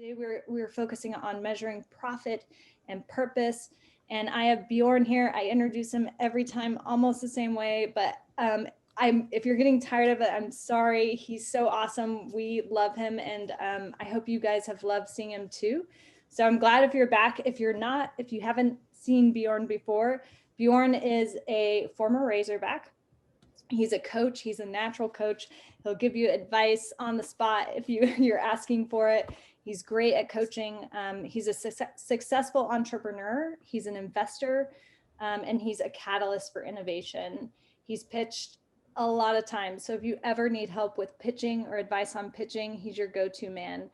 Today we're focusing on measuring profit and purpose. And I have Bjorn here. I introduce him every time almost the same way, but if you're getting tired of it, I'm sorry. He's so awesome. We love him, and I hope you guys have loved seeing him too. So I'm glad if you're back. If you're not, if you haven't seen Bjorn before, Bjorn is a former Razorback. He's a coach. He's a natural coach. He'll give you advice on the spot if you're asking for it. He's great at coaching. He's a successful entrepreneur. He's an investor, and he's a catalyst for innovation. He's pitched a lot of times. So if you ever need help with pitching or advice on pitching, he's your go-to man.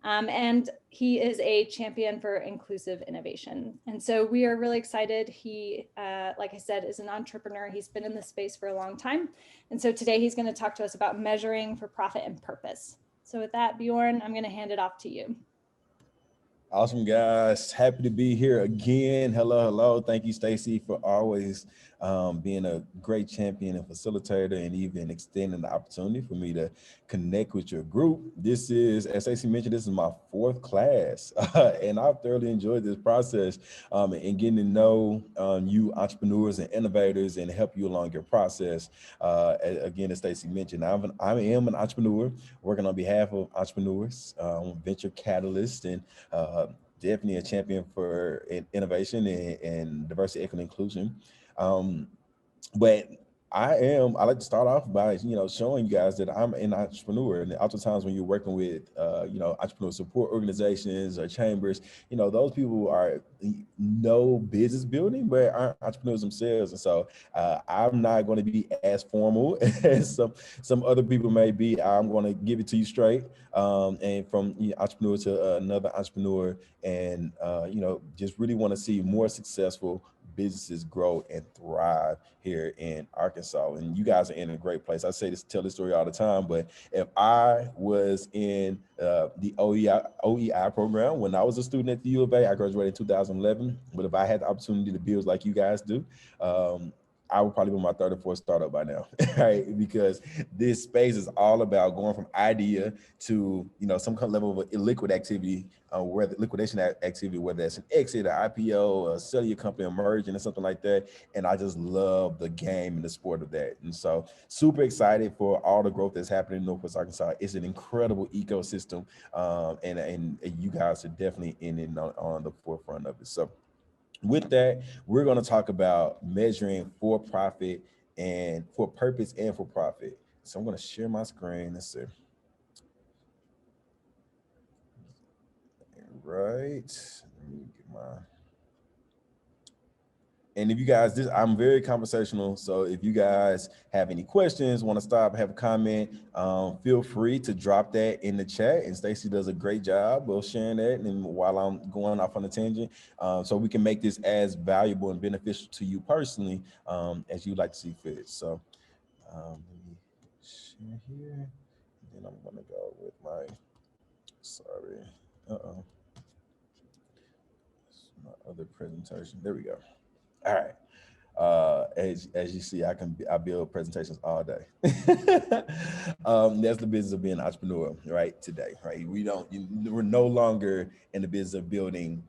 And he is a champion for inclusive innovation. And so we are really excited. He, like I said, is an entrepreneur. He's been in this space for a long time. And so today he's going to talk to us about measuring for profit and purpose. So with that, Bjorn, I'm going to hand it off to you. Awesome, guys. Happy to be here again. Hello. Thank you, Stacy, for always being a great champion and facilitator, and even extending the opportunity for me to connect with your group. This is, as Stacy mentioned, this is my 4th class, and I've thoroughly enjoyed this process and getting to know you entrepreneurs and innovators and help you along your process. Again, as Stacy mentioned, I am an entrepreneur working on behalf of entrepreneurs, venture catalyst, and definitely a champion for innovation and diversity, equity, and inclusion. But I like to start off by, showing you guys that I'm an entrepreneur. And oftentimes when you're working with, entrepreneur support organizations or chambers, those people are no business building, but aren't entrepreneurs themselves. And so I'm not going to be as formal as some other people may be. I'm going to give it to you straight. And from entrepreneur to another entrepreneur, and, just really want to see more successful businesses grow and thrive here in Arkansas. And you guys are in a great place. I tell this story all the time, but if I was in the OEI program when I was a student at the U of A, I graduated in 2011. But if I had the opportunity to build like you guys do, I would probably be my 3rd or 4th startup by now, right? Because this space is all about going from idea to, some kind of level of liquid activity, where the liquidation activity, whether that's an exit, an IPO, a sell your company, emerging, or something like that. And I just love the game and the sport of that. And so super excited for all the growth that's happening in Northwest Arkansas. It's an incredible ecosystem. And you guys are definitely on the forefront of it. So with that, we're going to talk about measuring for profit and for purpose and for profit. So I'm going to share my screen. Let's see. Right. Let me get my. And if you guys, I'm very conversational. So if you guys have any questions, want to stop, have a comment, feel free to drop that in the chat. And Stacy does a great job of sharing that. And while I'm going off on a tangent, so we can make this as valuable and beneficial to you personally as you like to see fit. So let me share here. And then I'm going to go with my, sorry. My other presentation. There we go. All right. As you see, I build presentations all day. That's the business of being an entrepreneur, right? Today, right? We're no longer in the business of building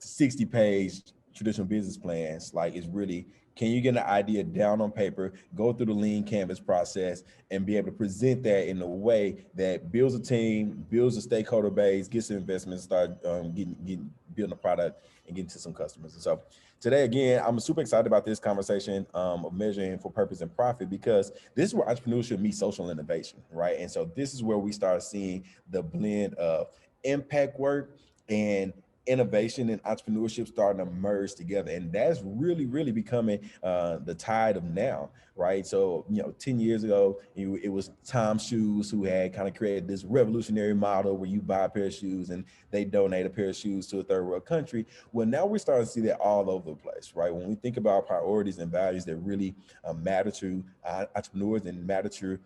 60-page traditional business plans. Like, it's really, can you get an idea down on paper, go through the lean canvas process, and be able to present that in a way that builds a team, builds a stakeholder base, gets some investment, start building a product and getting to some customers. And so today, again, I'm super excited about this conversation of measuring for purpose and profit, because this is where entrepreneurship meets social innovation, right? And so this is where we start seeing the blend of impact work and innovation and entrepreneurship starting to merge together. And that's really becoming the tide of now, right? So, 10 years ago, it was Tom Shoes who had kind of created this revolutionary model where you buy a pair of shoes and they donate a pair of shoes to a third world country. Well, now we're starting to see that all over the place, right? When we think about priorities and values that really matter to entrepreneurs and matter to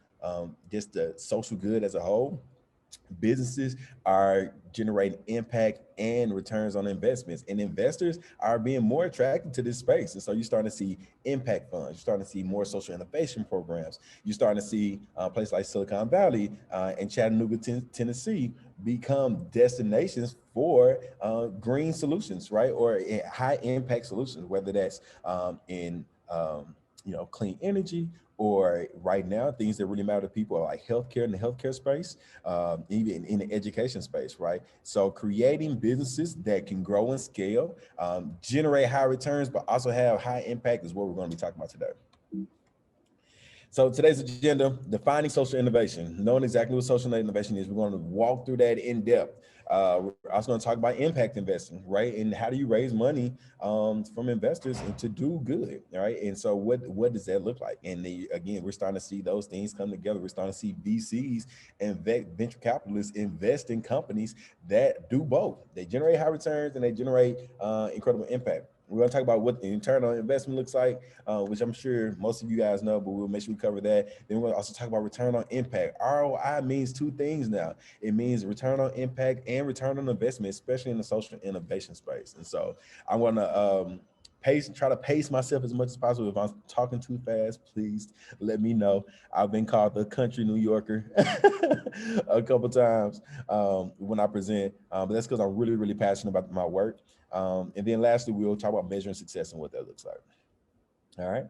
just the social good as a whole, Businesses are generating impact and returns on investments, and investors are being more attracted to this space. And so you're starting to see impact funds, you're starting to see more social innovation programs, you're starting to see places like Silicon Valley and Chattanooga, Tennessee become destinations for green solutions, right? Or high impact solutions, whether that's in clean energy, or right now things that really matter to people are like healthcare in the healthcare space, even in the education space, right? So creating businesses that can grow and scale, generate high returns, but also have high impact is what we're going to be talking about today. So today's agenda, defining social innovation. Knowing exactly what social innovation is, we're going to walk through that in depth. We're also going to talk about impact investing, right? And how do you raise money from investors and to do good, right? And so what does that look like? And again, we're starting to see those things come together. We're starting to see VCs and venture capitalists invest in companies that do both. They generate high returns and they generate incredible impact. We're going to talk about what the return on investment looks like, which I'm sure most of you guys know, but we'll make sure we cover that. Then we're going to also talk about return on impact. ROI means two things now. It means return on impact and return on investment, especially in the social innovation space. And so I want to try to pace myself as much as possible. If I'm talking too fast, please let me know. I've been called the country New Yorker a couple times when I present, but that's because I'm really, really passionate about my work. And then lastly, we'll talk about measuring success and what that looks like. All right.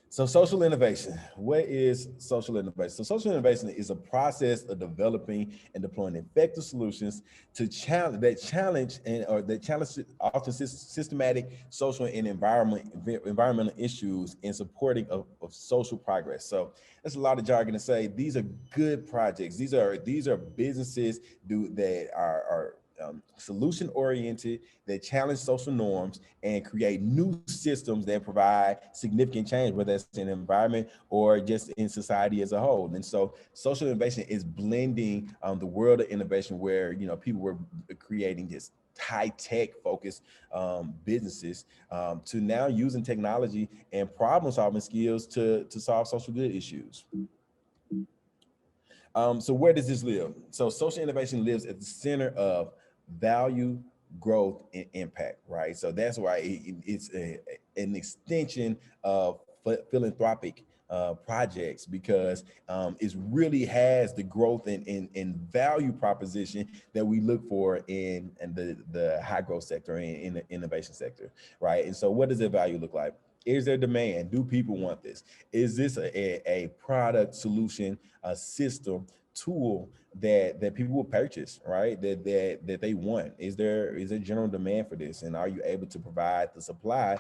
So social innovation, what is social innovation? So social innovation is a process of developing and deploying effective solutions to challenge often systematic social and environmental issues in supporting of social progress. So that's a lot of jargon to say. These are good projects. These are businesses that are solution oriented, that challenge social norms and create new systems that provide significant change, whether it's in the environment or just in society as a whole. And so social innovation is blending the world of innovation where, people were creating just high tech focused businesses to now using technology and problem solving skills to solve social good issues. So where does this live? So social innovation lives at the center of value, growth, and impact, right? So that's why it's an extension of philanthropic projects, because it really has the growth and value proposition that we look for in the high growth sector, in the innovation sector, right? And so what does the value look like? Is there demand? Do people want this? Is this a product, solution, a system, tool that people will purchase, right? That they want? Is there general demand for this? And are you able to provide the supply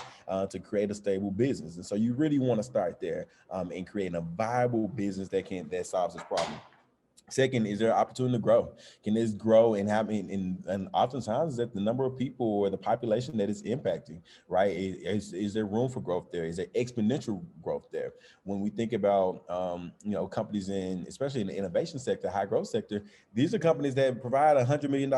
to create a stable business? And so you really want to start there in creating a viable business that solves this problem. Second, is there an opportunity to grow? Can this grow and have, and oftentimes is that the number of people or the population that is impacting, right? Is there room for growth there? Is there exponential growth there? When we think about, companies especially in the innovation sector, high growth sector, these are companies that provide $100 million,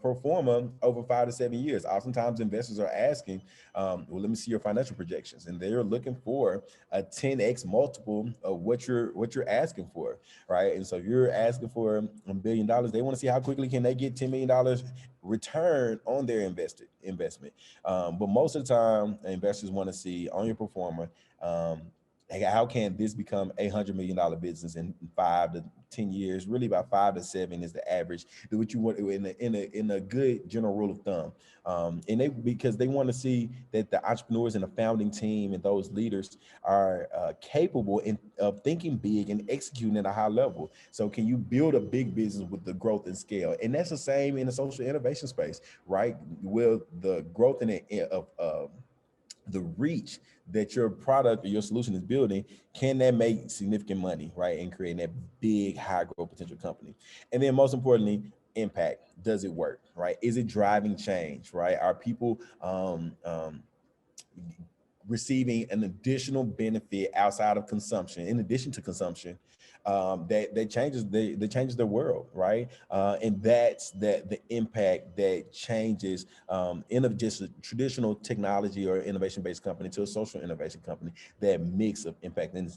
pro forma over 5 to 7 years. Oftentimes investors are asking, well, let me see your financial projections. And they're looking for a 10x multiple of what you're asking for, right? And so if you're asking for $1 billion, they want to see how quickly can they get $10 million return on their investment. But most of the time, investors want to see on your pro forma, how can this become a $100 million business in 5 to 10 years? Really, about 5 to 7 is the average. What you want in a good general rule of thumb, because they want to see that the entrepreneurs and the founding team and those leaders are capable of thinking big and executing at a high level. So, can you build a big business with the growth and scale? And that's the same in the social innovation space, right? Will the growth of the reach that your product or your solution is building, can that make significant money, right? And creating that big, high growth potential company. And then most importantly, impact. Does it work, right? Is it driving change, right? Are people receiving an additional benefit outside of consumption, in addition to consumption, that changes their world, right? And that's the impact that changes in just a traditional technology or innovation-based company to a social innovation company. That mix of impact, and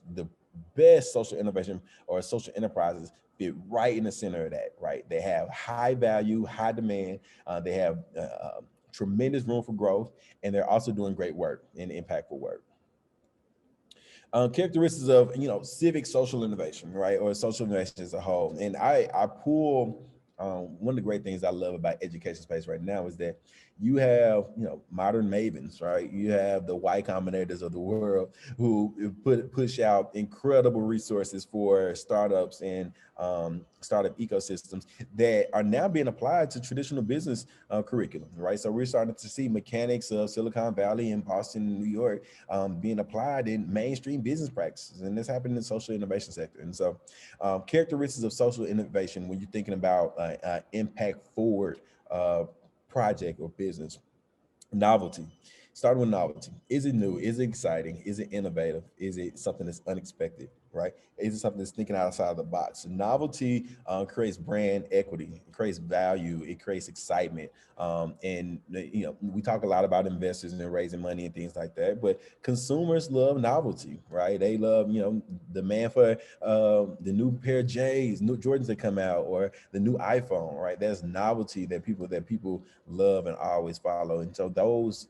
best social innovation or social enterprises fit right in the center of that, right? They have high value, high demand, they have tremendous room for growth, and they're also doing great work and impactful work. Characteristics of civic social innovation, right, or social innovation as a whole. And I pull one of the great things I love about education space right now is that you have modern mavens, right? You have the Y Combinators of the world who push out incredible resources for startups and startup ecosystems that are now being applied to traditional business curriculum, right? So we're starting to see mechanics of Silicon Valley and Boston and New York being applied in mainstream business practices, and this happened in the social innovation sector. And so characteristics of social innovation when you're thinking about impact forward project or business. Novelty. Starting with novelty. Is it new? Is it exciting? Is it innovative? Is it something that's unexpected? Right? Is it something that's thinking outside the box? So novelty creates brand equity. It creates value. It creates excitement. And we talk a lot about investors and raising money and things like that. But consumers love novelty, right? They love the man for the new pair of J's, new Jordans that come out, or the new iPhone, right? There's novelty that people love and always follow. And so those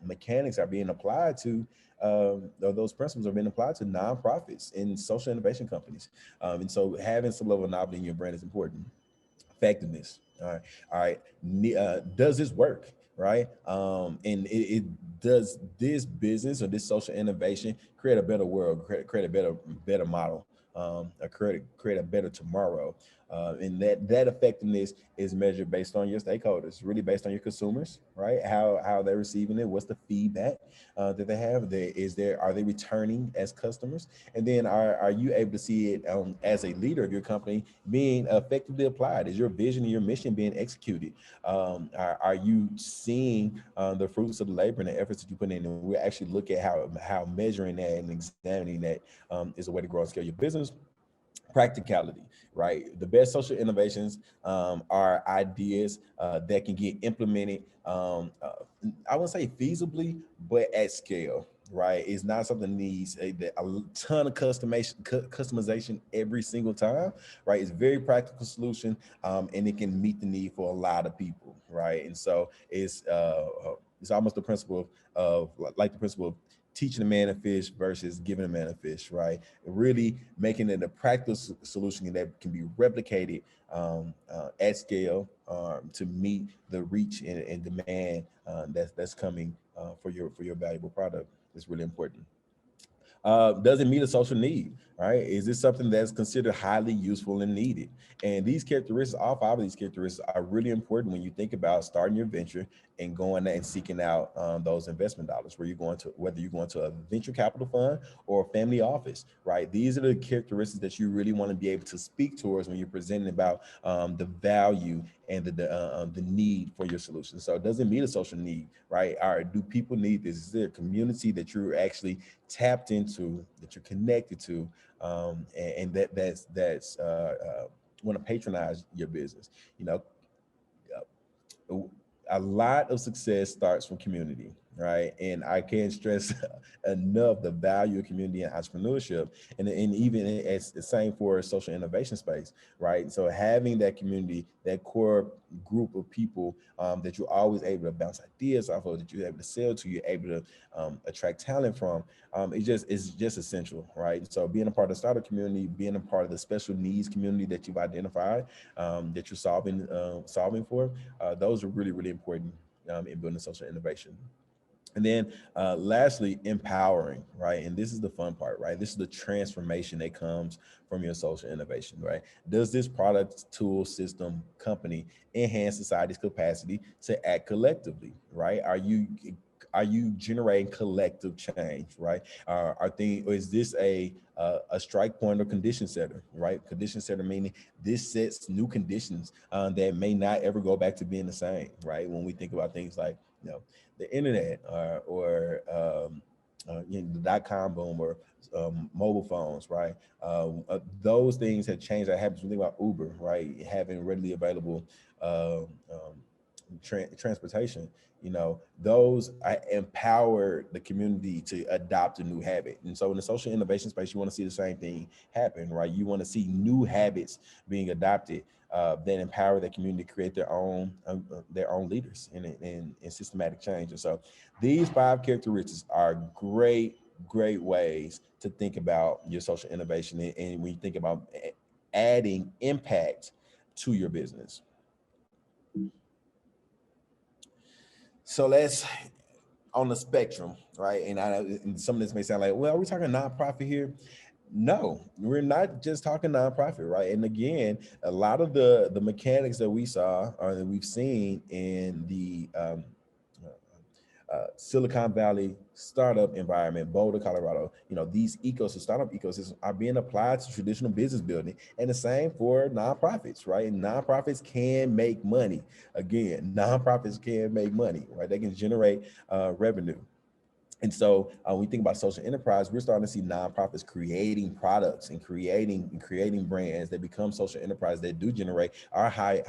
mechanics are being applied to, or those principles are being applied to nonprofits and social innovation companies. And so having some level of novelty in your brand is important. Effectiveness. All right. Does this work? Right. And it does this business or this social innovation create a better world, create a better model, create a better tomorrow. And that effectiveness is measured based on your stakeholders, really based on your consumers, right? How they're receiving it, what's the feedback that they have? Are they returning as customers? And then are you able to see it as a leader of your company being effectively applied? Is your vision and your mission being executed? Are you seeing the fruits of the labor and the efforts that you put in? And we actually look at how measuring that and examining that is a way to grow and scale your business. Practicality, right? The best social innovations are ideas that can get implemented, I wouldn't say feasibly, but at scale, right? It's not something that needs a ton of customization every single time, right? It's a very practical solution, and it can meet the need for a lot of people, right? And so it's almost the principle of like the principle of teaching a man to fish versus giving a man a fish, right? Really making it a practical solution that can be replicated at scale to meet the reach and demand that's coming for your valuable product. Is really important. Does it meet a social need, right? Is this something that's considered highly useful and needed? And these characteristics, all five of these characteristics are really important when you think about starting your venture and going and seeking out those investment dollars, whether you're going to a venture capital fund or a family office, right? These are the characteristics that you really want to be able to speak towards when you're presenting about the value and the need for your solution. So it doesn't meet a social need, right? All right, do people need this? Is there a community that you're actually tapped into, that you're connected to, and that's want to patronize your business? You know, a lot of success starts from community, right? And I can't stress enough the value of community and entrepreneurship, and even it's the same for social innovation space, right? So having that community, that core group of people that you're always able to bounce ideas off of, that you're able to sell to, you're able to attract talent from, it's just essential, right? So being a part of the startup community, being a part of the special needs community that you've identified, that you're solving for, those are really, really important in building social innovation. And then lastly, empowering, right? And this is the fun part, right? This is the transformation that comes from your social innovation, right? Does this product, tool, system, company enhance society's capacity to act collectively, right? Are you generating collective change, right? Is this a strike point or condition setter, right? Condition setter meaning this sets new conditions that may not ever go back to being the same, right? When we think about things like, the internet or the dot-com boom or mobile phones, right? Those things have changed our habits. We think about Uber, right? Having readily available transportation, those empower the community to adopt a new habit. And so in the social innovation space, you want to see the same thing happen, right? You want to see new habits being adopted that empower the community to create their own leaders in systematic change. And so these 5 characteristics are great ways to think about your social innovation. And when you think about adding impact to your business. So let's on the spectrum, right? And some of this may sound like, well, are we talking nonprofit here? No, we're not just talking nonprofit, right? And again, a lot of the mechanics that we saw or that we've seen in the Silicon Valley startup environment, Boulder, Colorado, these startup ecosystems are being applied to traditional business building, and the same for nonprofits, right? And nonprofits can make money. Again, nonprofits can make money, right? They can generate revenue. And so when we think about social enterprise, we're starting to see nonprofits creating products and creating brands that become social enterprise that do generate our high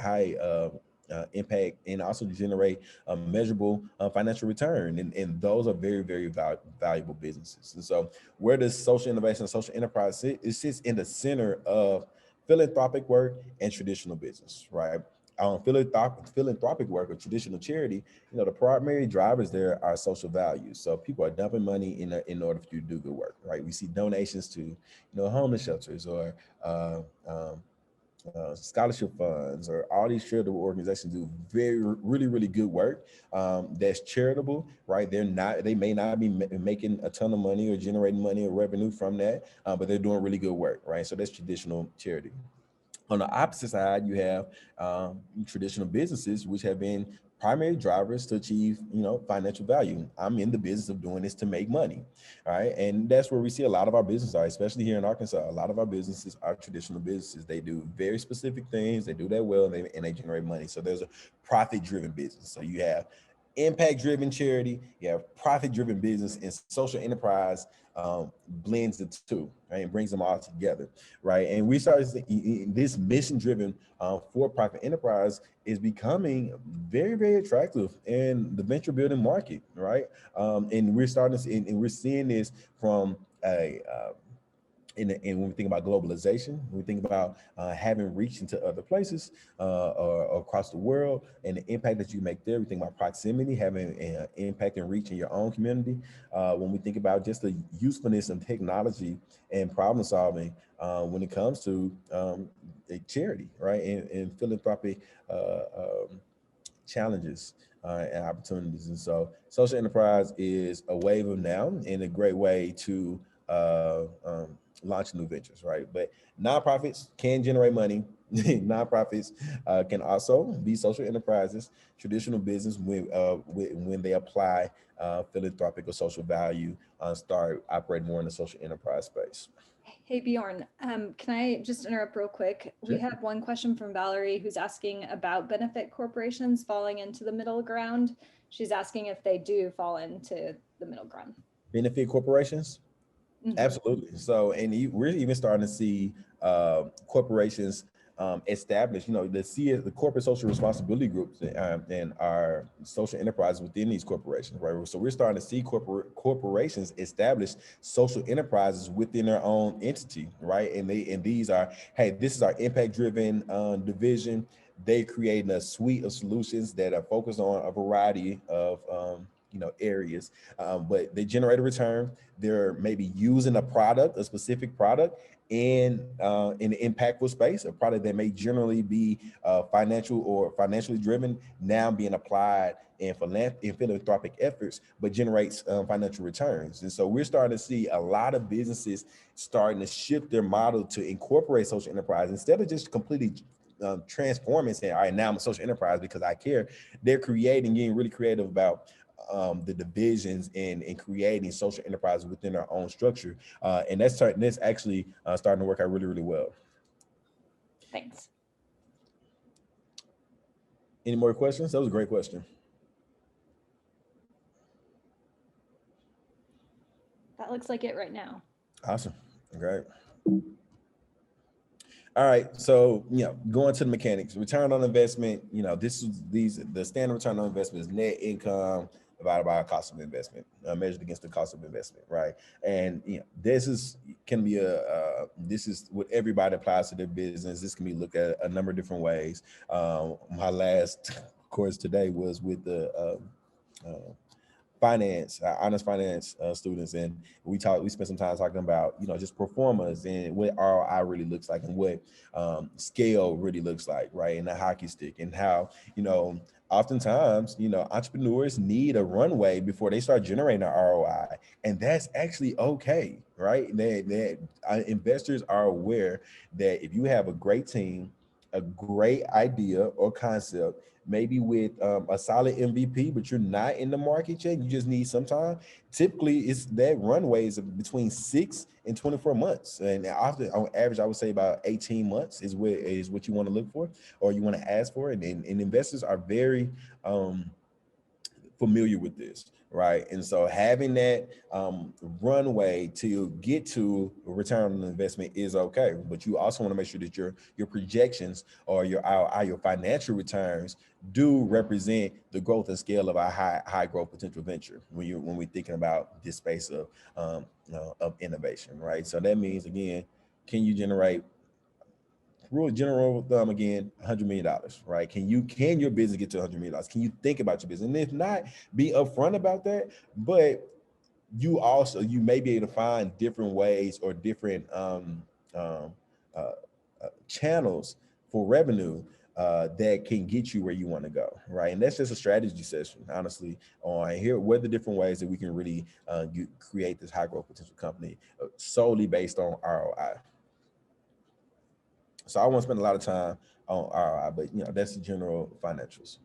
impact and also generate a measurable financial return. And those are very valuable businesses. And so where does social innovation and social enterprise sit? It sits in the center of philanthropic work and traditional business, right? Philanthropic work or traditional charity, the primary drivers there are social values. So people are dumping money in order for you to do good work, right? We see donations to, homeless shelters or scholarship funds, or all these charitable organizations do really good work that's charitable, right? They may not be making a ton of money or generating money or revenue from that, but they're doing really good work, right? So that's traditional charity. On the opposite side, you have traditional businesses, which have been primary drivers to achieve, financial value. I'm in the business of doing this to make money, all right? And that's where we see a lot of our businesses are, especially here in Arkansas. A lot of our businesses are traditional businesses. They do very specific things. They do that well, and they generate money. So there's a profit-driven business. So you have impact-driven charity, you have profit-driven business, and social enterprise blends the two, right, and brings them all together, right? And we started this mission-driven for-profit enterprise is becoming very attractive in the venture building market, right? And we're starting to see, and we're seeing this from and when we think about globalization, when we think about having reach into other places or across the world, and the impact that you make there, we think about proximity, having an impact and reach in your own community. When we think about just the usefulness of technology and problem solving when it comes to a charity, right, and philanthropic challenges and opportunities. And so social enterprise is a wave of now and a great way to launch new ventures, right? But nonprofits can generate money. Nonprofits can also be social enterprises, traditional business when they apply philanthropic or social value, start operating more in the social enterprise space. Hey, Bjorn, can I just interrupt real quick? Sure. We have one question from Valerie who's asking about benefit corporations falling into the middle ground. She's asking if they do fall into the middle ground. Benefit corporations? Mm-hmm. Absolutely. So, and we're even starting to see corporations establish, the corporate social responsibility groups and our social enterprises within these corporations, right? So we're starting to see corporations establish social enterprises within their own entity, right? And these are, hey, this is our impact-driven division. They creating a suite of solutions that are focused on a variety of areas, but they generate a return. They're maybe using a specific product in an impactful space, a product that may generally be financially driven, now being applied in philanthropic efforts, but generates financial returns. And so we're starting to see a lot of businesses starting to shift their model to incorporate social enterprise instead of just completely transforming and saying, all right, now I'm a social enterprise because I care. They're getting really creative about the divisions and creating social enterprises within our own structure. And that's actually starting to work out really well. Thanks. Any more questions? That was a great question. That looks like it right now. Awesome. Great. All right, so going to the mechanics, return on investment. The standard return on investment is net income divided by cost of investment, measured against the cost of investment, right? And this is what everybody applies to their business. This can be looked at a number of different ways. My last course today was with the finance, honest finance students, and we spent some time talking about just performers and what ROI really looks like and what scale really looks like, right? And the hockey stick, and how oftentimes entrepreneurs need a runway before they start generating an ROI, and that's actually okay, right? Investors are aware that if you have a great team, a great idea or concept, maybe with a solid MVP, but you're not in the market yet, you just need some time. Typically, it's that runway is between 6 and 24 months. And often, on average, I would say about 18 months is what you want to look for or you want to ask for. And investors are very familiar with this, right? And so having that runway to get to a return on investment is okay, but you also want to make sure that your projections or your financial returns do represent the growth and scale of our high growth potential venture when we're thinking about this space of innovation, right? So that means, again, can you generate, general thumb again, $100 million, right? Can your business get to $100 million? Can you think about your business? And if not, be upfront about that. But you may be able to find different ways or different channels for revenue that can get you where you want to go, right? And that's just a strategy session, honestly, on here what are the different ways that we can really create this high growth potential company solely based on ROI. So I won't spend a lot of time on ROI, but that's the general financials.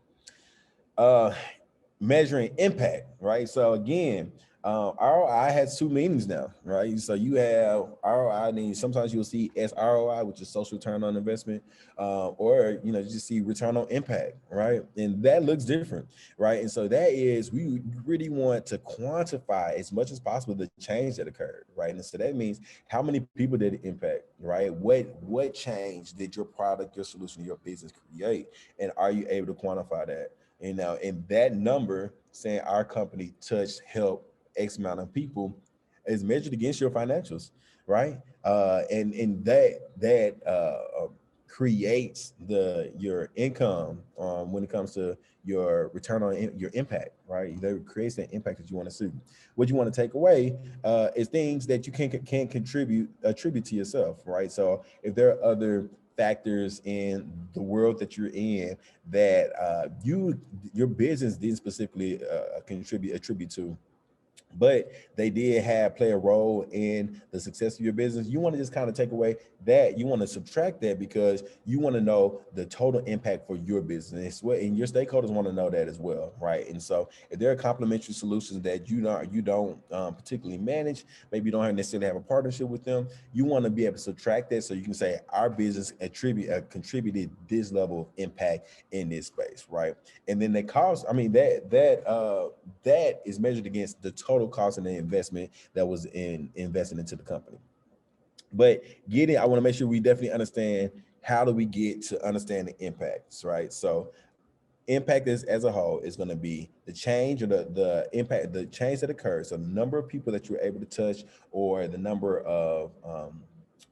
Measuring impact, right? So again, ROI has two meanings now, right? So you have ROI, and then sometimes you'll see SROI, which is social return on investment, or you just see return on impact, right? And that looks different, right? And so that is, we really want to quantify as much as possible the change that occurred, right? And so that means how many people did it impact, right? What change did your product, your solution, your business create, and are you able to quantify that? And now, in that number, saying our company touched, helped X amount of people, is measured against your financials, right? And that creates your income when it comes to your return on your impact, right? That creates the impact that you want to see. What you want to take away is things that you can attribute to yourself, right? So if there are other factors in the world that you're in that your business didn't specifically attribute to, but they did play a role in the success of your business, you want to just kind of take away that. You want to subtract that because you want to know the total impact for your business, and your stakeholders want to know that as well, right? And so if there are complementary solutions that you don't particularly manage, maybe you don't necessarily have a partnership with them, you want to be able to subtract that so you can say our business contributed this level of impact in this space, right? And then the cost, I mean, that is measured against the total cost of the investment that was invested into the company. But I want to make sure we definitely understand how do we get to understand the impacts, right? So impact as a whole is going to be the change or the impact, the change that occurs, so the number of people that you're able to touch or the number of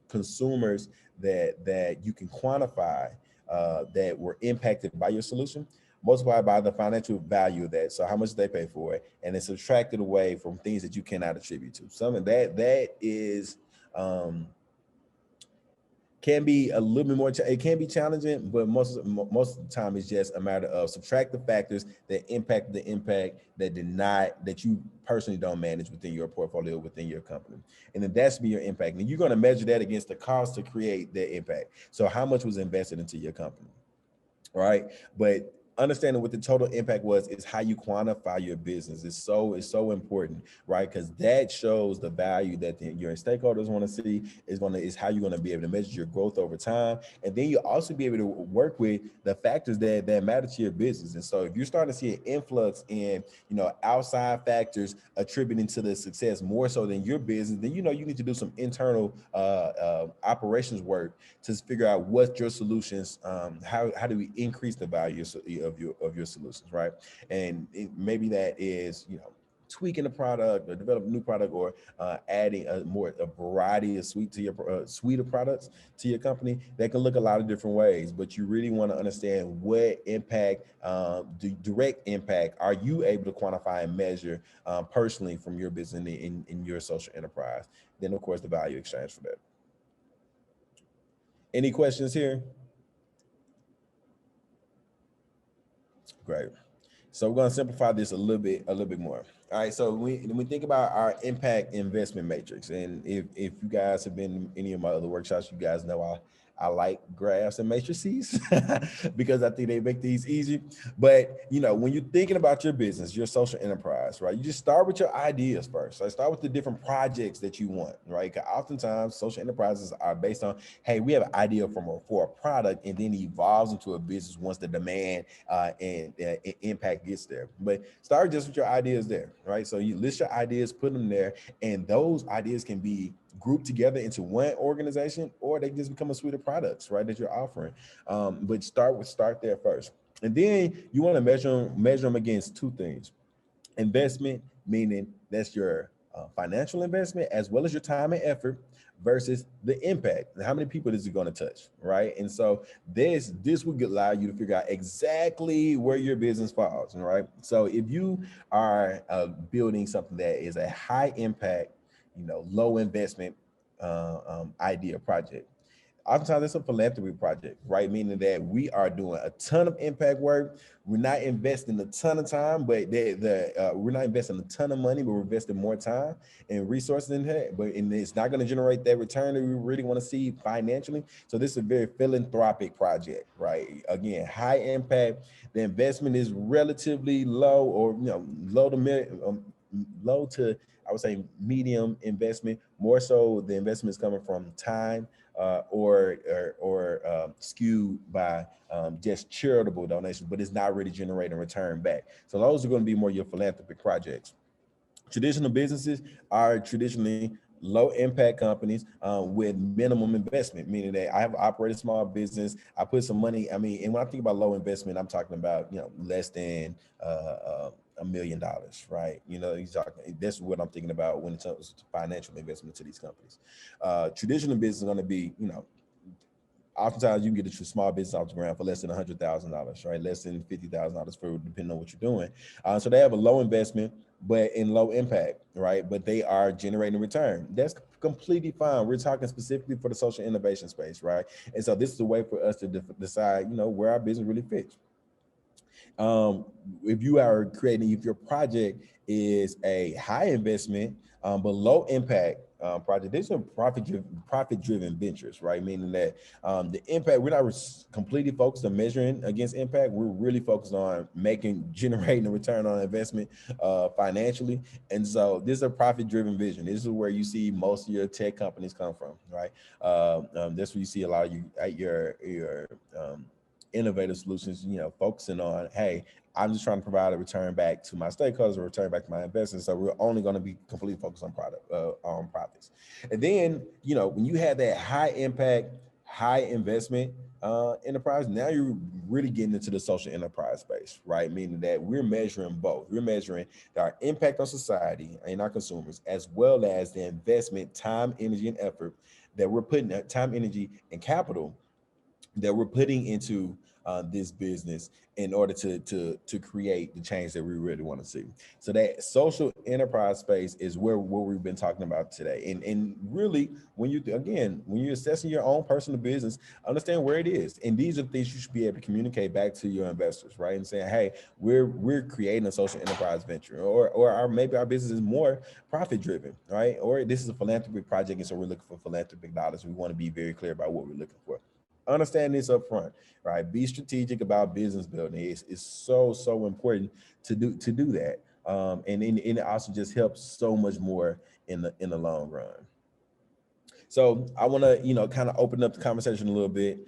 consumers that you can quantify that were impacted by your solution, multiplied by the financial value of that. So how much they pay for it, and then subtracted away from things that you cannot attribute to. Something that is can be a little bit more, it can be challenging, but most of the time it's just a matter of subtract the factors that impact the impact that you personally don't manage within your portfolio, within your company. And then that's be your impact. And you're going to measure that against the cost to create that impact. So how much was invested into your company, right? But understanding what the total impact was is how you quantify your business. It's so important, right? Because that shows the value that your stakeholders want to see. Is how you're going to be able to measure your growth over time, and then you also be able to work with the factors that matter to your business. And so if you're starting to see an influx in outside factors attributing to the success more so than your business, then you need to do some internal operations work to figure out what your solutions, how do we increase the value of your solutions, right? And maybe that is tweaking the product or develop a new product, or adding a variety of suite of products to your company. That can look a lot of different ways, but you really want to understand what impact, the direct impact, are you able to quantify and measure personally from your business in your social enterprise. Then of course the value exchange for that. Any questions here? Great. So we're going to simplify this a little bit more. All right. So when we think about our impact investment matrix, and if you guys have been in any of my other workshops, you guys know I like graphs and matrices because I think they make these easy. But when you're thinking about your business, your social enterprise, right? You just start with your ideas first. Right? Start with the different projects that you want, right? Because oftentimes social enterprises are based on, hey, we have an idea for a product, and then it evolves into a business once the demand and impact gets there. But start just with your ideas there, right? So you list your ideas, put them there, and those ideas can be grouped together into one organization, or they just become a suite of products, right, that you're offering. But start there first, and then you want to measure them against two things: investment, meaning that's your financial investment as well as your time and effort, versus the impact. How many people is it going to touch, right? And so this would allow you to figure out exactly where your business falls, right? So if you are building something that is a high impact, low investment idea project, oftentimes it's a philanthropy project, right? Meaning that we are doing a ton of impact work. We're not investing a ton of time, but we're not investing a ton of money, but we're investing more time and resources in that. And it's not going to generate that return that we really want to see financially. So this is a very philanthropic project, right? Again, high impact. The investment is relatively low, or low to, I would say, medium investment. More so, the investment is coming from time, or skewed by just charitable donations, but it's not really generating return back. So those are going to be more your philanthropic projects. Traditional businesses are traditionally low impact companies with minimum investment, meaning that I have operated a small business. I put some money. And when I think about low investment, I'm talking about less than $1 million, right? That's what I'm thinking about when it comes to financial investment to these companies. Traditional business is going to be, oftentimes you can get a small business off the ground for less than $100,000, right? Less than $50,000 for, depending on what you're doing. So they have a low investment, but in low impact, right? But they are generating return. That's completely fine. We're talking specifically for the social innovation space, right? And so this is a way for us to decide, where our business really fits. If your project is a high investment, but low impact project, these are profit-driven ventures, right? Meaning that the impact, we're not completely focused on measuring against impact. We're really focused on generating a return on investment financially. And so this is a profit-driven vision. This is where you see most of your tech companies come from, right? That's where you see a lot of your innovative solutions, focusing on, hey, I'm just trying to provide a return back to my stakeholders, a return back to my investors. So we're only going to be completely focused on profits. And then, when you have that high impact, high investment enterprise, now you're really getting into the social enterprise space, right? Meaning that we're measuring both. We're measuring our impact on society and our consumers, as well as the investment, time, energy, and effort that we're putting, time, energy, and capital that we're putting into this business in order to create the change that we really want to see. So that social enterprise space is what we've been talking about today. And really, when you're assessing your own personal business, understand where it is. And these are things you should be able to communicate back to your investors, right? And saying, hey, we're creating a social enterprise venture, or maybe our business is more profit driven, right? Or this is a philanthropic project, and so we're looking for philanthropic dollars. We want to be very clear about what we're looking for. Understand this up front, right? Be strategic about business building. It's so important to do that. And it also just helps so much more in the long run. So I want to, kind of open up the conversation a little bit.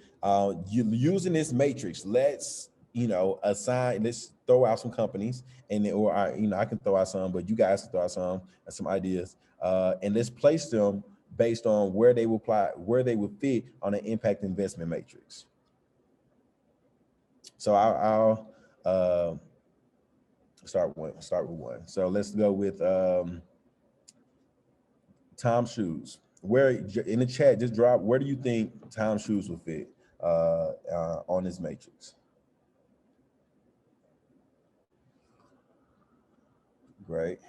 Using this matrix, let's, let's throw out some companies, and or I can throw out some, but you guys can throw out some ideas, and let's place them based on where they will apply, where they will fit on an impact investment matrix. So I'll start with one. So let's go with Tom Shoes. Where in the chat, just drop, where do you think Tom Shoes will fit on this matrix? Great.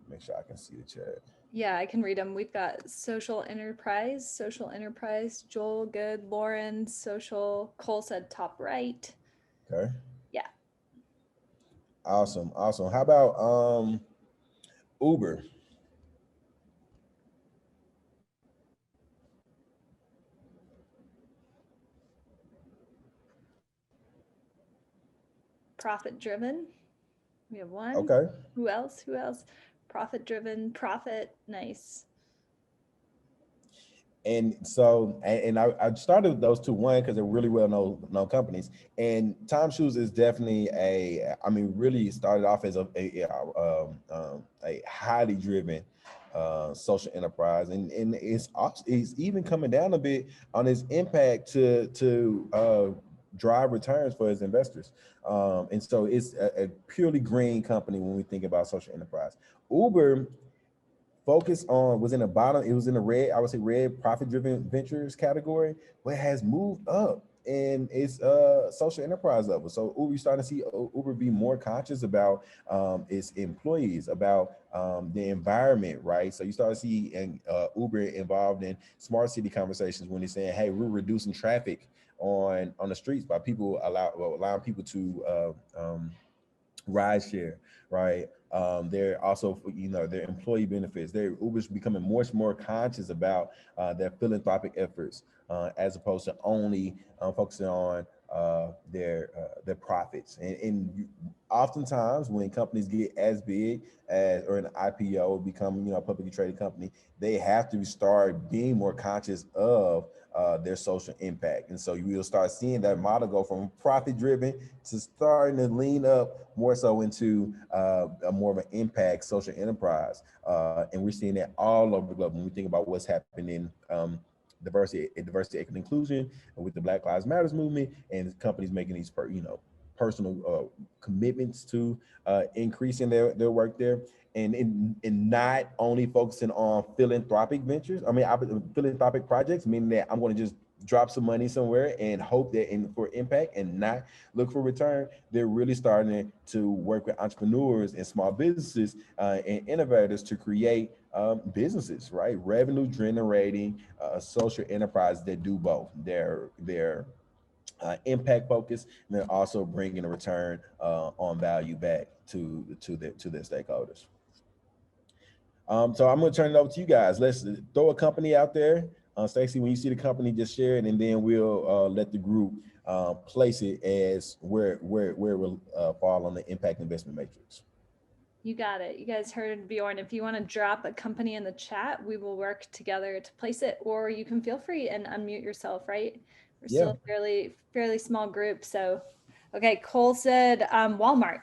Make sure I can see the chat. Yeah, I can read them. We've got social enterprise, Joel, good, Lauren, social, Cole said top right. Okay. Yeah. Awesome. How about Uber? Profit driven. We have one. Okay. Who else? Profit driven, profit, nice. And so, and I started with those two, one, because they're really well known companies. And Tom Shoes is definitely really started off as a highly driven social enterprise, and it's even coming down a bit on its impact to drive returns for its investors. And so it's a purely green company when we think about social enterprise. Uber was in the bottom, it was in the red, I would say red profit-driven ventures category, but it has moved up in its social enterprise level. So Uber, you're starting to see Uber be more conscious about its employees, about the environment, right? So you start to see Uber involved in smart city conversations when they're saying, hey, we're reducing traffic on the streets by allowing people to ride share, right? They're also, their employee benefits. Uber's becoming more and more conscious about their philanthropic efforts, as opposed to only focusing on their profits. And oftentimes, when companies get as big as, or an IPO, become a publicly traded company, they have to start being more conscious of their social impact. And so you will start seeing that model go from profit driven to starting to lean up more so into a more of an impact social enterprise. And we're seeing that all over the globe when we think about what's happening in diversity, equity, inclusion, and with the Black Lives Matters movement, and companies making these personal commitments to increasing their work there. And not only focusing on philanthropic ventures, philanthropic projects, meaning that I'm going to just drop some money somewhere and hope that for impact and not look for return. They're really starting to work with entrepreneurs and small businesses and innovators to create businesses, right? Revenue generating social enterprises that do both. They're impact focused, and then also bringing a return on value back to their stakeholders. So I'm going to turn it over to you guys. Let's throw a company out there. Stacey, when you see the company, just share it, and then we'll let the group place it as where it will fall on the impact investment matrix. You got it. You guys heard Bjorn. If you want to drop a company in the chat, we will work together to place it, or you can feel free and unmute yourself, right? We're still a fairly small group. So, okay, Cole said Walmart.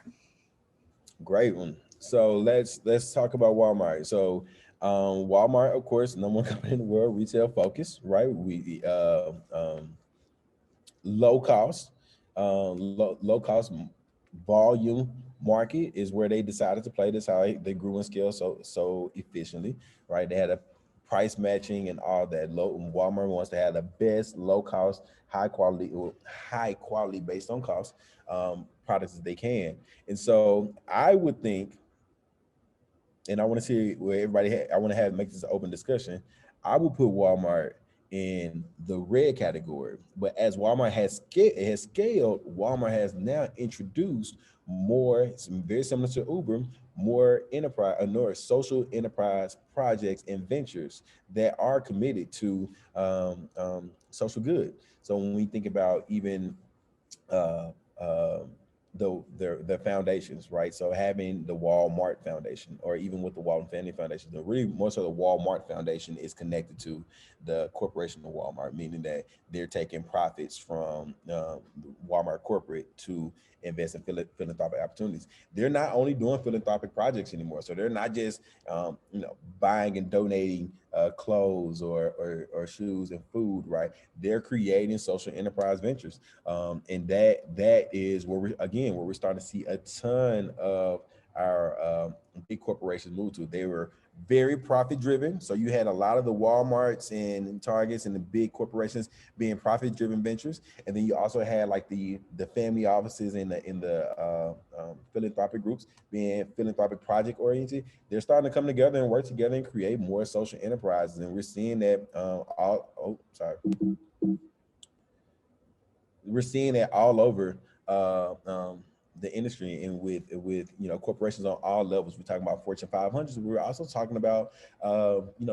Great one. So let's talk about Walmart. So Walmart, of course, number one company in the world, retail focused, right? We low cost volume market is where they decided to play. That's how they grew and scale so efficiently, right? They had a price matching and all that. Walmart wants to have the best low cost, high quality based on cost products that they can. And so I would think, and I want to see where everybody I want to make this an open discussion. I would put Walmart in the red category, but as Walmart has scaled, Walmart has now introduced more, very similar to Uber, more enterprise, or social enterprise projects and ventures that are committed to social good. So when we think about even uh, uh, the foundations, right? So having the Walmart Foundation, or even with the Walton Family Foundation, the really more so the Walmart Foundation is connected to the corporation of Walmart, meaning that they're taking profits from Walmart corporate to invest in philanthropic opportunities. They're not only doing philanthropic projects anymore, so they're not just buying and donating clothes or shoes and food, right? They're creating social enterprise ventures, and that is where we're starting to see a ton of our big corporations move to. They were very profit driven, so you had a lot of the Walmarts and Targets and the big corporations being profit driven ventures, and then you also had like the family offices and the philanthropic groups being philanthropic project oriented. They're starting to come together and work together and create more social enterprises, and we're seeing that we're seeing that all over uh, um, the industry, and with corporations on all levels. We're talking about Fortune 500s. We're also talking about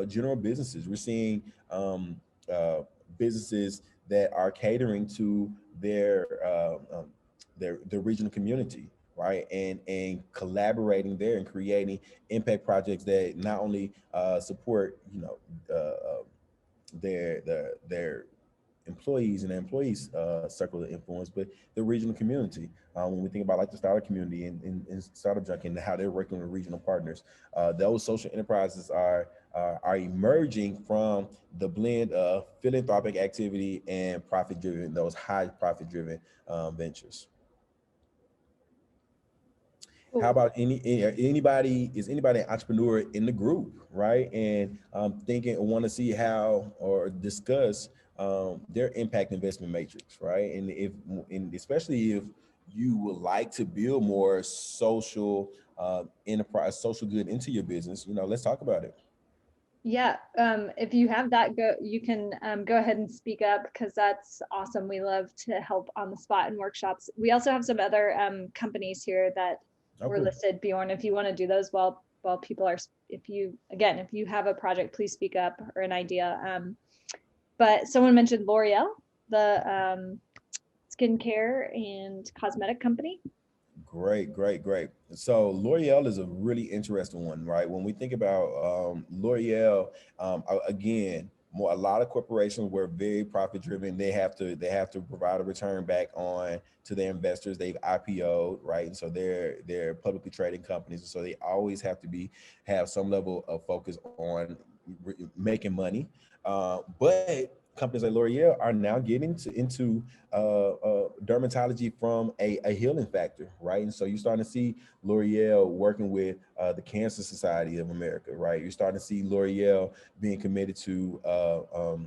general businesses. We're seeing uh, businesses that are catering to their regional community, right, and collaborating there and creating impact projects that not only support their employees and their employees circle of influence, but the regional community. When we think about like the startup community and startup junkie and how they're working with regional partners, those social enterprises are emerging from the blend of philanthropic activity and profit driven, those high profit driven ventures. How Cool. about anybody? Is anybody an entrepreneur in the group, right? And thinking or want to see how or discuss their impact investment matrix, right? And especially if you would like to build more social enterprise, social good into your business, let's talk about it. Yeah, if you have that, you can go ahead and speak up, because that's awesome. We love to help on the spot in workshops. We also have some other companies here that Oh, were cool. listed, Bjorn, if you want to do those while people are, if you have a project, please speak up, or an idea. But someone mentioned L'Oreal, the skincare and cosmetic company. Great, great, great. So L'Oreal is a really interesting one, right? When we think about L'Oreal, again, a lot of corporations were very profit driven. They have to provide a return back on to their investors. They've IPO'd, right? And so they're publicly trading companies, and so they always have some level of focus on making money. But companies like L'Oreal are now getting into dermatology from a healing factor, right? And so you're starting to see L'Oreal working with the Cancer Society of America, right? You're starting to see L'Oreal being committed to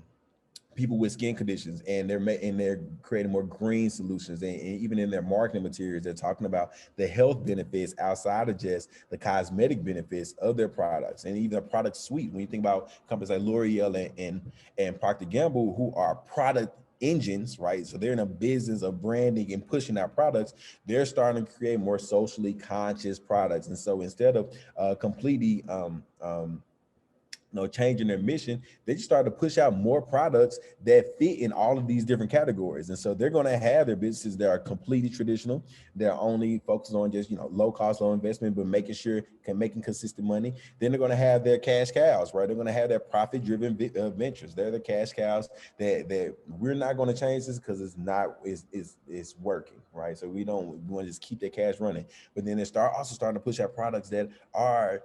people with skin conditions, and they're creating more green solutions, and even in their marketing materials they're talking about the health benefits outside of just the cosmetic benefits of their products, and even a product suite. When you think about companies like L'Oreal and Procter Gamble, who are product engines, right? So they're in a business of branding and pushing out products. They're starting to create more socially conscious products, and so instead of completely changing their mission, they just started to push out more products that fit in all of these different categories. And so they're going to have their businesses that are completely traditional. They're only focused on just low cost, low investment, but making consistent money. Then they're going to have their cash cows, right? They're going to have their profit driven ventures. They're the cash cows that we're not going to change this because it's working, right? So we want to just keep their cash running. But then they also starting to push out products that are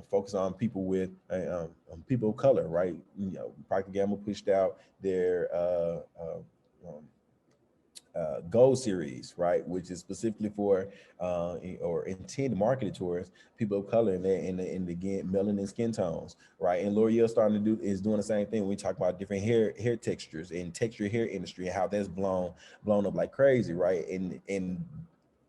focus on people with people of color, right? Procter Gamble pushed out their Gold series, right, which is specifically for or intended marketed towards people of color and again melanin skin tones, right? And L'Oreal is doing the same thing when we talk about different hair textures and texture hair industry and how that's blown up like crazy, right? And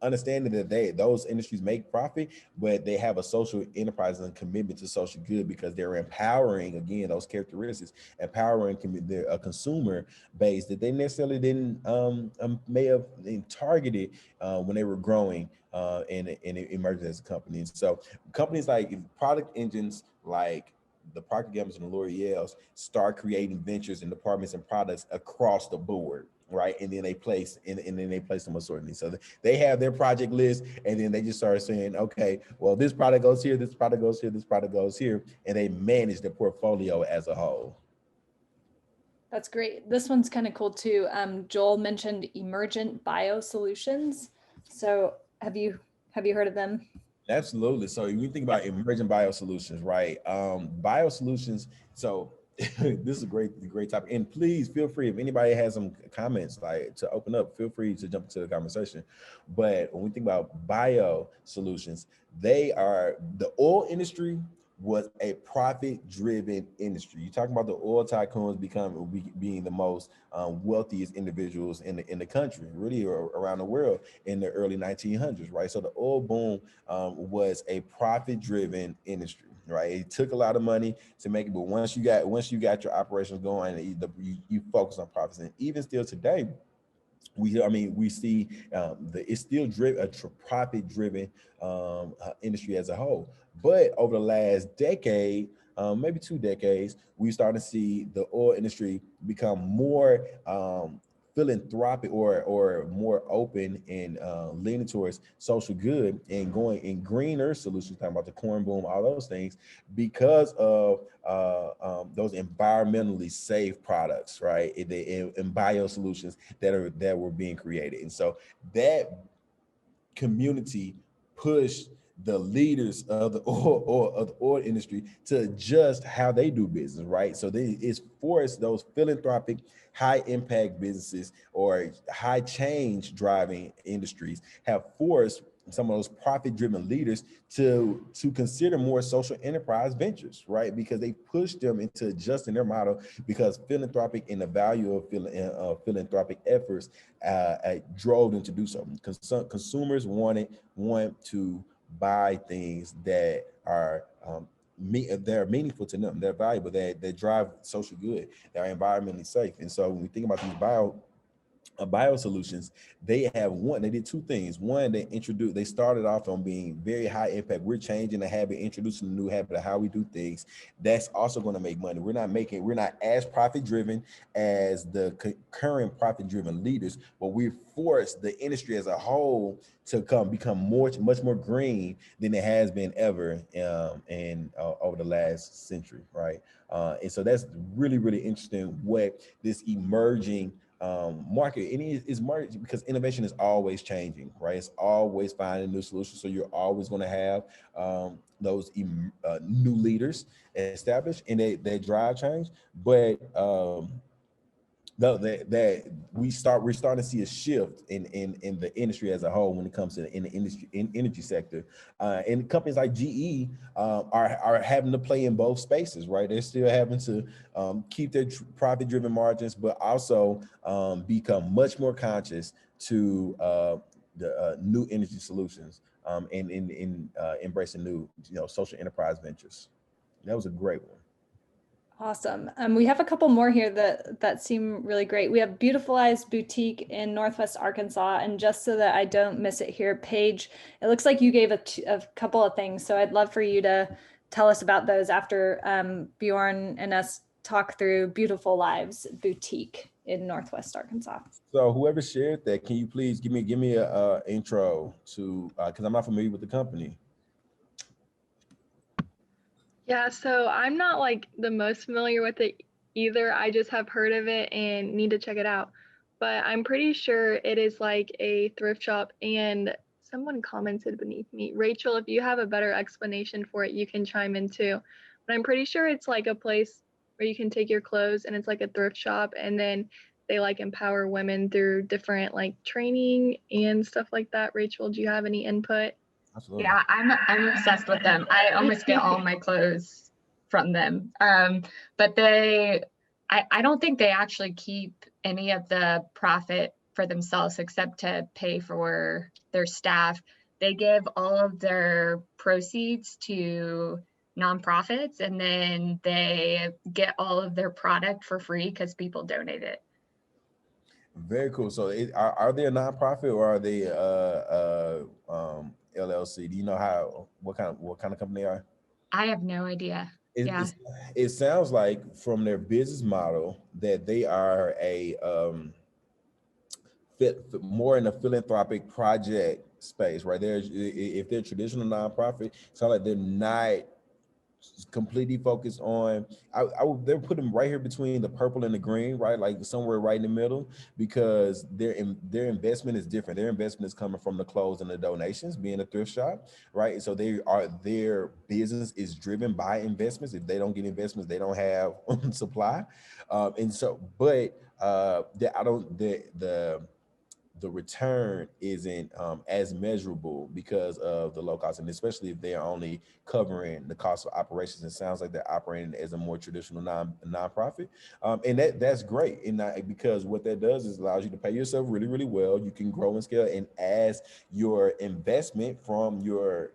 understanding that those industries make profit, but they have a social enterprise and commitment to social good because they're empowering, again, those characteristics, empowering a consumer base that they necessarily didn't may have targeted when they were growing and emerging as a company. And so companies like product engines like the Procter & Gamble's and the L'Oreal's start creating ventures and departments and products across the board, right? And then they place them accordingly. So they have their project list, and then they just start saying, okay, well, this product goes here, this product goes here, this product goes here, and they manage the portfolio as a whole. That's great. This one's kind of cool too. Joel mentioned Emergent Bio Solutions. So have you heard of them? Absolutely. So when you think about Emergent Bio Solutions, right? Bio Solutions. So this is a great topic. And please feel free, if anybody has some comments like to open up, feel free to jump into the conversation. But when we think about bio solutions, they are the oil industry was a profit-driven industry. You're talking about the oil tycoons being the most wealthiest individuals in the country, really, or around the world in the early 1900s, right? So the oil boom was a profit-driven industry, right? It took a lot of money to make it, but once you got your operations going, you focus on profits. And even still today, we see it's still a profit-driven industry as a whole. But over the last decade, maybe 2 decades, we started to see the oil industry become more philanthropic or more open and leaning towards social good and going in greener solutions, talking about the corn boom, all those things, because of those environmentally safe products, right? And bio solutions that were being created. And so that community pushed the leaders of the oil industry to adjust how they do business, right? So it's forced those philanthropic, high impact businesses or high change driving industries have forced some of those profit-driven leaders to consider more social enterprise ventures, right? Because they pushed them into adjusting their model because philanthropic and the value of philanthropic efforts drove them to do so. Consumers want to buy things that are they're meaningful to them, they're valuable, that drive social good, that are environmentally safe. And so when we think about these bio solutions, they did 2 things. One, they started off on being very high impact. We're changing the habit, introducing a new habit of how we do things. That's also going to make money. We're not as profit driven as the current profit driven leaders, but we've forced the industry as a whole to become much more green than it has been ever over the last century, right? And so that's really, really interesting what this emerging market, and it's market because innovation is always changing, right? It's always finding new solutions. So you're always going to have those new leaders established, and they drive change. But we're starting to see a shift in the industry as a whole when it comes to the energy sector, and companies like GE are having to play in both spaces, right? They're still having to keep their profit-driven margins, but also become much more conscious to the new energy solutions and in embracing new social enterprise ventures. That was a great one. Awesome. We have a couple more here that seem really great. We have Beautifulized Boutique in Northwest Arkansas. And just so that I don't miss it here, Paige, it looks like you gave a couple of things. So I'd love for you to tell us about those after Bjorn and us talk through Beautiful Lives Boutique in Northwest Arkansas. So whoever shared that, can you please give me a intro to, because I'm not familiar with the company. Yeah, so I'm not like the most familiar with it either. I just have heard of it and need to check it out. But I'm pretty sure it is like a thrift shop, and someone commented beneath me. Rachel, if you have a better explanation for it, you can chime in too. But I'm pretty sure it's like a place where you can take your clothes, and it's like a thrift shop, and then they like empower women through different like training and stuff like that. Rachel, do you have any input? Absolutely. Yeah, I'm obsessed with them. I almost get all my clothes from them. But I don't think they actually keep any of the profit for themselves except to pay for their staff. They give all of their proceeds to nonprofits, and then they get all of their product for free because people donate it. Very cool. So are they a nonprofit or are they LLC? Do you know what kind of company they are? I have no idea. It, Yeah. it sounds like from their business model that they are a more in a philanthropic project space, right? If they're a traditional nonprofit, it sounds like they're not completely focused on. They're putting them right here between the purple and the green, right? Like somewhere right in the middle, because their investment is different. Their investment is coming from the clothes and the donations, being a thrift shop, right? So their business is driven by investments. If they don't get investments, they don't have supply, and so. But the return isn't as measurable because of the low cost, and especially if they're only covering the cost of operations. It sounds like they're operating as a more traditional nonprofit, and that's great. And because what that does is allows you to pay yourself really, really well. You can grow and scale, and as your investment from your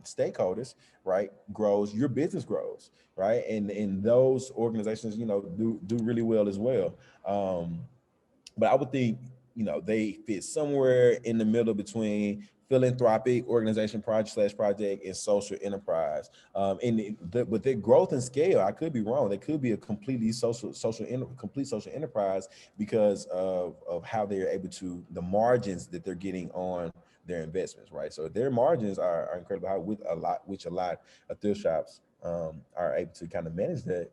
stakeholders, right, grows, your business grows, right, and those organizations, do really well as well. But I would think, they fit somewhere in the middle between philanthropic organization project and social enterprise. But their growth and scale, I could be wrong. They could be a completely complete social enterprise because of how they're able to, the margins that they're getting on their investments, right? So their margins are incredibly high, which a lot of thrift shops are able to kind of manage that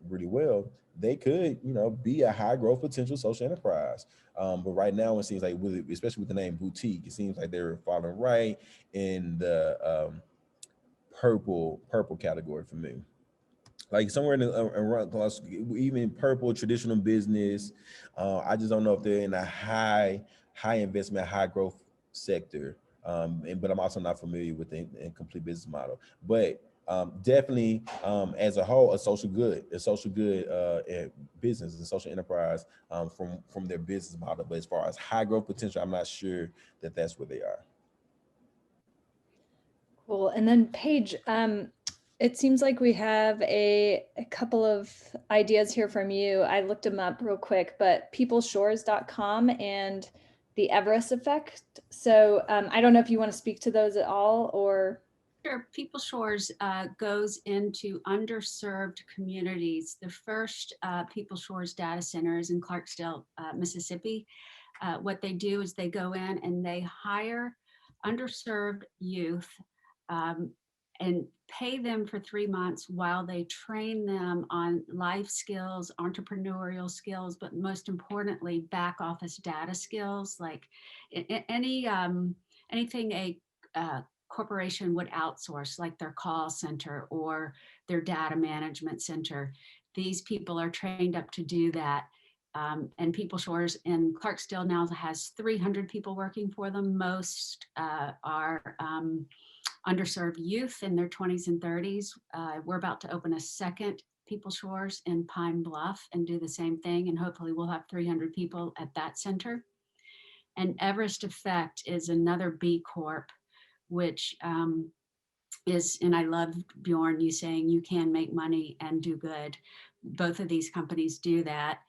really well. They could, be a high growth potential social enterprise. But right now it seems like, especially with the name boutique, it seems like they're falling right in the purple category for me. Like somewhere in the around even purple traditional business. I just don't know if they're in a high investment, high growth sector. But I'm also not familiar with the complete business model. But definitely, as a whole, a social good business and social enterprise from their business model. But as far as high growth potential, I'm not sure that that's where they are. Cool. And then Paige, it seems like we have a couple of ideas here from you. I looked them up real quick, but peopleshores.com and the Everest Effect. So I don't know if you want to speak to those at all, or. Sure. People Shores goes into underserved communities. The first People Shores data center is in Clarksdale, Mississippi. What they do is they go in and they hire underserved youth and pay them for 3 months while they train them on life skills, entrepreneurial skills, but most importantly, back office data skills, like anything a corporation would outsource, like their call center or their data management center. These people are trained up to do that. And People Shores in Clarksdale now has 300 people working for them. Most are underserved youth in their 20s and 30s. We're about to open a second People Shores in Pine Bluff and do the same thing. And hopefully we'll have 300 people at that center. And Everest Effect is another B Corp, which is, and I love Bjorn, you saying you can make money and do good. Both of these companies do that.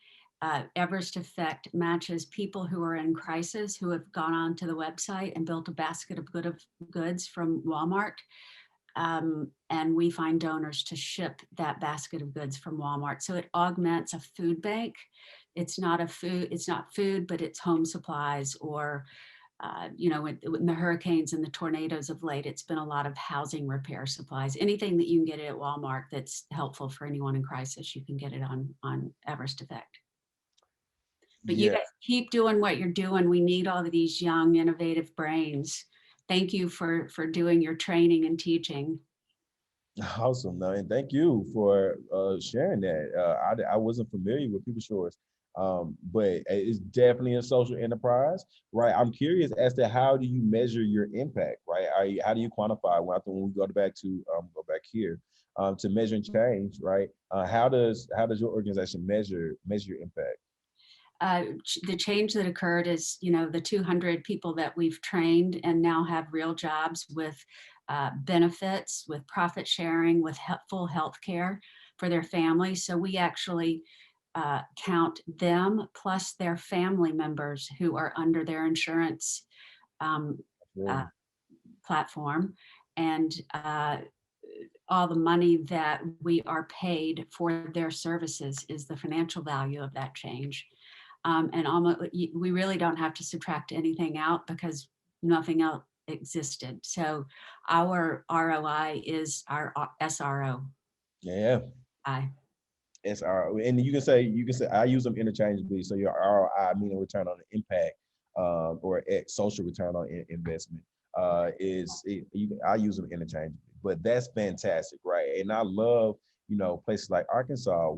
Everest Effect matches people who are in crisis, who have gone onto the website and built a basket of goods from Walmart. And we find donors to ship that basket of goods from Walmart. So it augments a food bank. It's not food, but it's home supplies, or when the hurricanes and the tornadoes of late, it's been a lot of housing repair supplies. Anything that you can get at Walmart that's helpful for anyone in crisis, you can get it on Everest Effect. But yeah. You guys keep doing what you're doing. We need all of these young, innovative brains. Thank you for doing your training and teaching. Awesome, no, and thank you for sharing that. I wasn't familiar with People Shores, but it's definitely a social enterprise, right? I'm curious as to how do you measure your impact, right? How do you quantify when we go back here to measure and change, right? How does your organization measure your impact? The change that occurred is, the 200 people that we've trained and now have real jobs with benefits, with profit sharing, with full health care for their families. So we actually count them plus their family members who are under their insurance platform. And all the money that we are paid for their services is the financial value of that change. And almost, we really don't have to subtract anything out because nothing else existed. So our ROI is our SRO. Yeah. SRO, and you can say I use them interchangeably. So your ROI, meaning return on impact, or social return on investment, I use them interchangeably. But that's fantastic, right? And I love, places like Arkansas,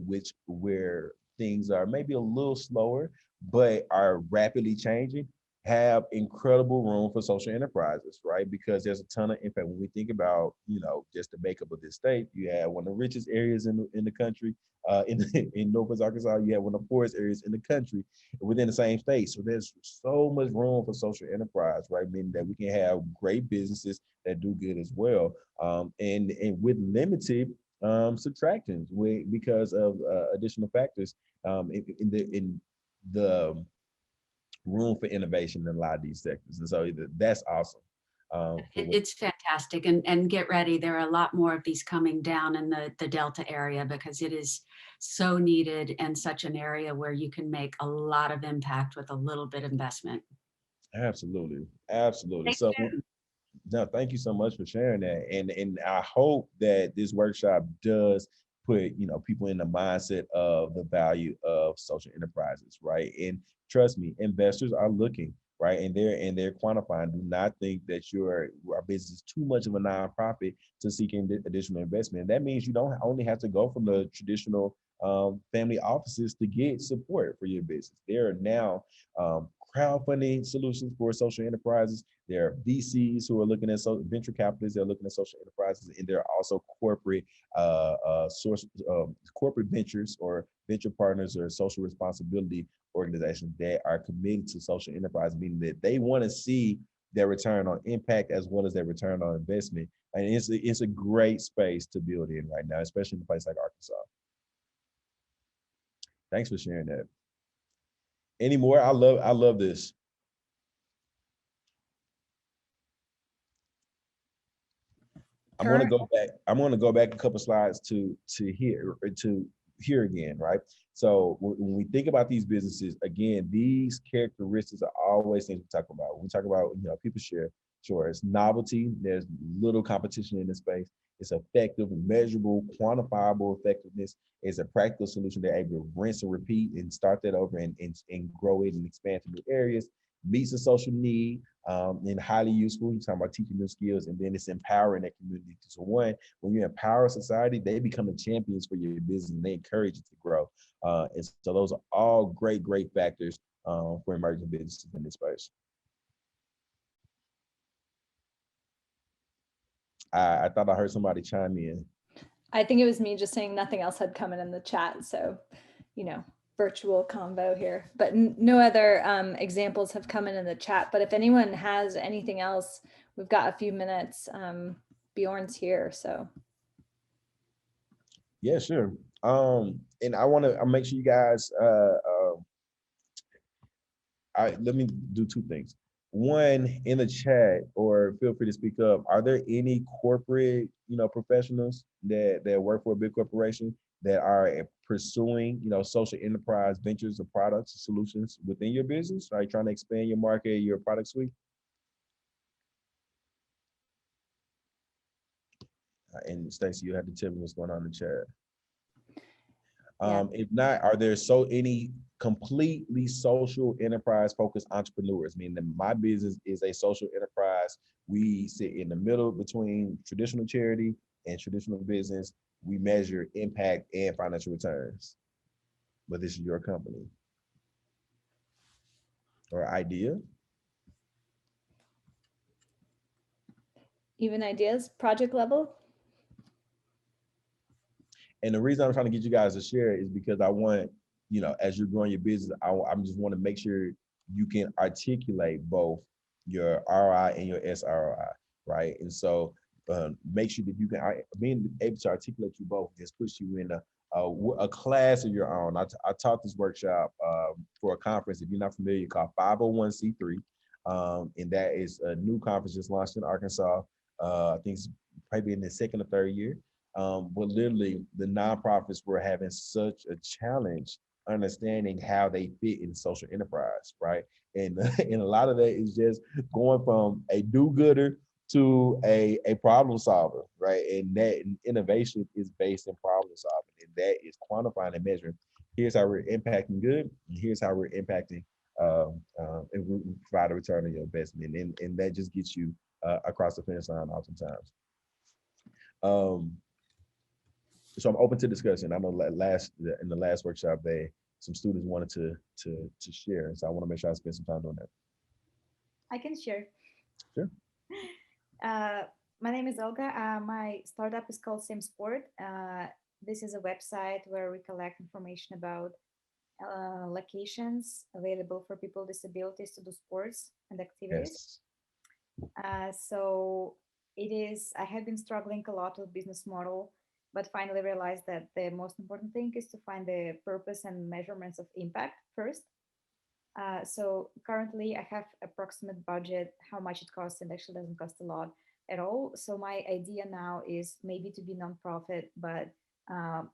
where things are maybe a little slower, but are rapidly changing, have incredible room for social enterprises, right? Because there's a ton of impact. When we think about, just the makeup of this state, you have one of the richest areas in the country. In Northwest Arkansas, you have one of the poorest areas in the country within the same state. So there's so much room for social enterprise, right? Meaning that we can have great businesses that do good as well, and with limited subtractions, because of additional factors in the room for innovation in a lot of these sectors. And so that's awesome. It's fantastic. And get ready. There are a lot more of these coming down in the Delta area because it is so needed and such an area where you can make a lot of impact with a little bit of investment. Absolutely. Absolutely. Thank So you. no, thank you so much for sharing that. And I hope that this workshop does put, people in the mindset of the value of social enterprises, right? And trust me, investors are looking, right? And they're quantifying. Do not think that our business is too much of a nonprofit to seek additional investment. That means you don't only have to go from the traditional family offices to get support for your business. There are now crowdfunding solutions for social enterprises. There are VCs who are looking at venture capitalists. They're looking at social enterprises, and there are also corporate corporate ventures or venture partners or social responsibility organizations that are committed to social enterprise, meaning that they want to see their return on impact as well as their return on investment. And it's a great space to build in right now, especially in a place like Arkansas. Thanks for sharing that. Any more? I love this. I'm going to go back a couple slides to here again, right? So when we think about these businesses, again, these characteristics are always things we talk about. When we talk about, people share, sure, it's novelty. There's little competition in this space. It's effective, measurable, quantifiable effectiveness. It's a practical solution they're able to rinse and repeat and start that over and grow it and expand to new areas. Meets a social need, and highly useful. You're talking about teaching new skills, and then it's empowering that community. So when you empower society, they become the champions for your business and they encourage it to grow. And so those are all great factors for emerging businesses in this space. I thought I heard somebody chime in. I think it was me just saying nothing else had come in the chat. So, virtual convo here, but no other examples have come in the chat. But if anyone has anything else, we've got a few minutes. Bjorn's here, so. Yeah, sure. And I want to make sure you guys, let me do two things. One, in the chat, or feel free to speak up. Are there any corporate, professionals that work for a big corporation that are pursuing, social enterprise ventures or products or solutions within your business? Are you trying to expand your market, your product suite? And Stacey, you have to tell me what's going on in the chat. If not, are there any completely social enterprise focused entrepreneurs? Meaning that my business is a social enterprise. We sit in the middle between traditional charity and traditional business. We measure impact and financial returns. But this is your company or idea. Even ideas, project level? And the reason I'm trying to get you guys to share is because I want as you're growing your business, I'm just want to make sure you can articulate both your ROI and your SROI, right? And so make sure that you can, being able to articulate you both just puts you in a class of your own. I taught this workshop for a conference, if you're not familiar, called 501c3. And that is a new conference just launched in Arkansas. I think it's probably in the second or third year. But literally the nonprofits were having such a challenge understanding how they fit in social enterprise, right? And, and a lot of that is just going from a do-gooder to a problem solver, right? And that innovation is based in problem solving, and that is quantifying and measuring. Here's how we're impacting good, and here's how we're impacting and we provide a return on your investment, and that just gets you across the finish line oftentimes. So I'm open to discussion. I know in the last workshop, some students wanted to share, and so I want to make sure I spend some time doing that. I can share. Sure. My name is Olga. My startup is called Sim Sport. This is a website where we collect information about locations available for people with disabilities to do sports and activities. Yes. So I have been struggling a lot with business model, but finally realized that the most important thing is to find the purpose and measurements of impact first. So currently I have approximate budget, how much it costs, and actually doesn't cost a lot at all. So my idea now is maybe to be nonprofit, but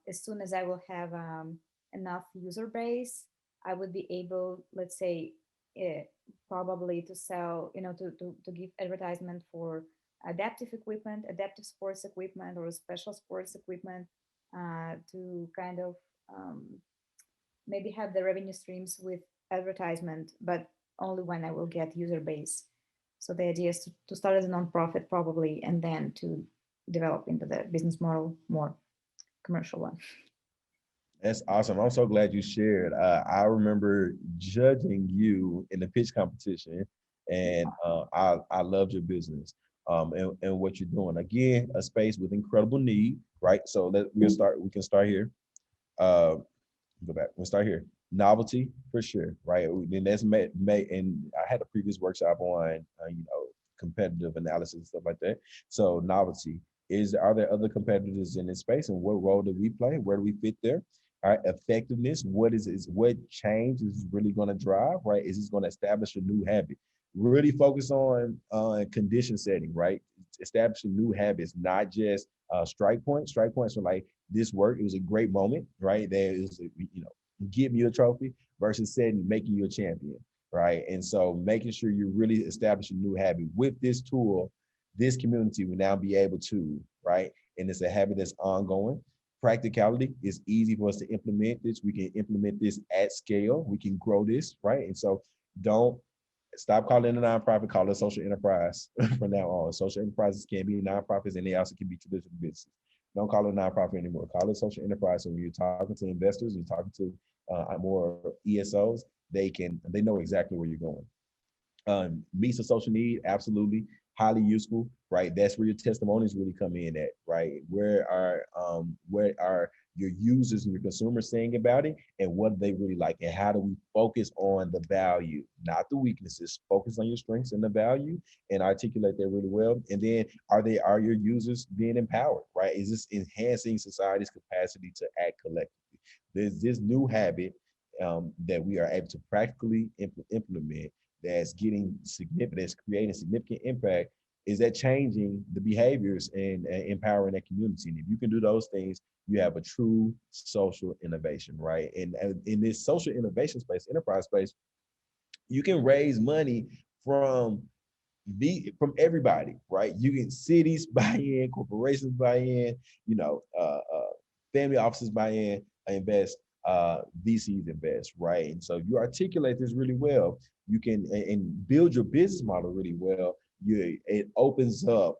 as soon as I will have enough user base, I would be able, let's say, probably to sell, to give advertisement for adaptive equipment, adaptive sports equipment, or special sports equipment, to kind of maybe have the revenue streams with advertisement, but only when I will get user base. So the idea is to start as a nonprofit probably, and then to develop into the business model, more commercial one. That's awesome. I'm so glad you shared. I remember judging you in the pitch competition, and I loved your business and what you're doing. Again, a space with incredible need, right? So we can start here. Go back. We'll start here. Novelty for sure, right? And that's made. And I had a previous workshop on, competitive analysis and stuff like that. So novelty are there other competitors in this space, and what role do we play? Where do we fit there? All right, effectiveness. What change is really going to drive? Right? Is this going to establish a new habit? Really focus on condition setting, right? Establishing new habits, not just strike points. Strike points are like, this worked. It was a great moment, right? There is, give you a trophy versus making you a champion, right? And so making sure you're really establishing a new habit with this tool, this community will now be able to, right? And it's a habit that's ongoing. Practicality is easy for us to implement this. We can implement this at scale. We can grow this, right? And so don't stop calling it a nonprofit, call it a social enterprise from now on. Social enterprises can be nonprofits, and they also can be traditional businesses. Don't call it a nonprofit anymore. Call it a social enterprise. So when you're talking to investors, you're talking to more ESOs, they know exactly where you're going. Meets a social need, absolutely, highly useful, right? That's where your testimonies really come in at, right? Where are your users and your consumers saying about it, and what do they really like, and how do we focus on the value, not the weaknesses? Focus on your strengths and the value, and articulate that really well. And then are your users being empowered, right? Is this enhancing society's capacity to act collectively? There's this new habit that we are able to practically implement that's getting significant, that's creating significant impact. Is that changing the behaviors and empowering that community? And if you can do those things, you have a true social innovation, right? And in this social innovation space, enterprise space, you can raise money from everybody, right? You can cities buy in, corporations buy in, family offices buy in, invest, VCs invest, right? And so you articulate this really well. You can and build your business model really well. It opens up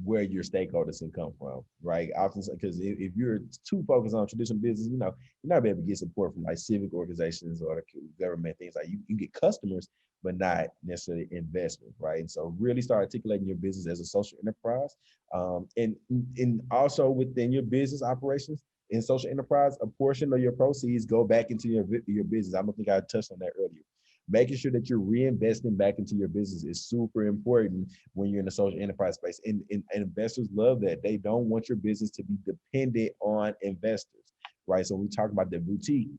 where your stakeholders can come from, right? Often, because if you're too focused on traditional business, you're not gonna be able to get support from like civic organizations or the government, things like you get customers, but not necessarily investment, right? And so really start articulating your business as a social enterprise. And also within your business operations, in social enterprise, a portion of your proceeds go back into your business. I don't think I touched on that earlier. Making sure that you're reinvesting back into your business is super important when you're in the social enterprise space. And investors love that. They don't want your business to be dependent on investors, right? So we talk about the boutique.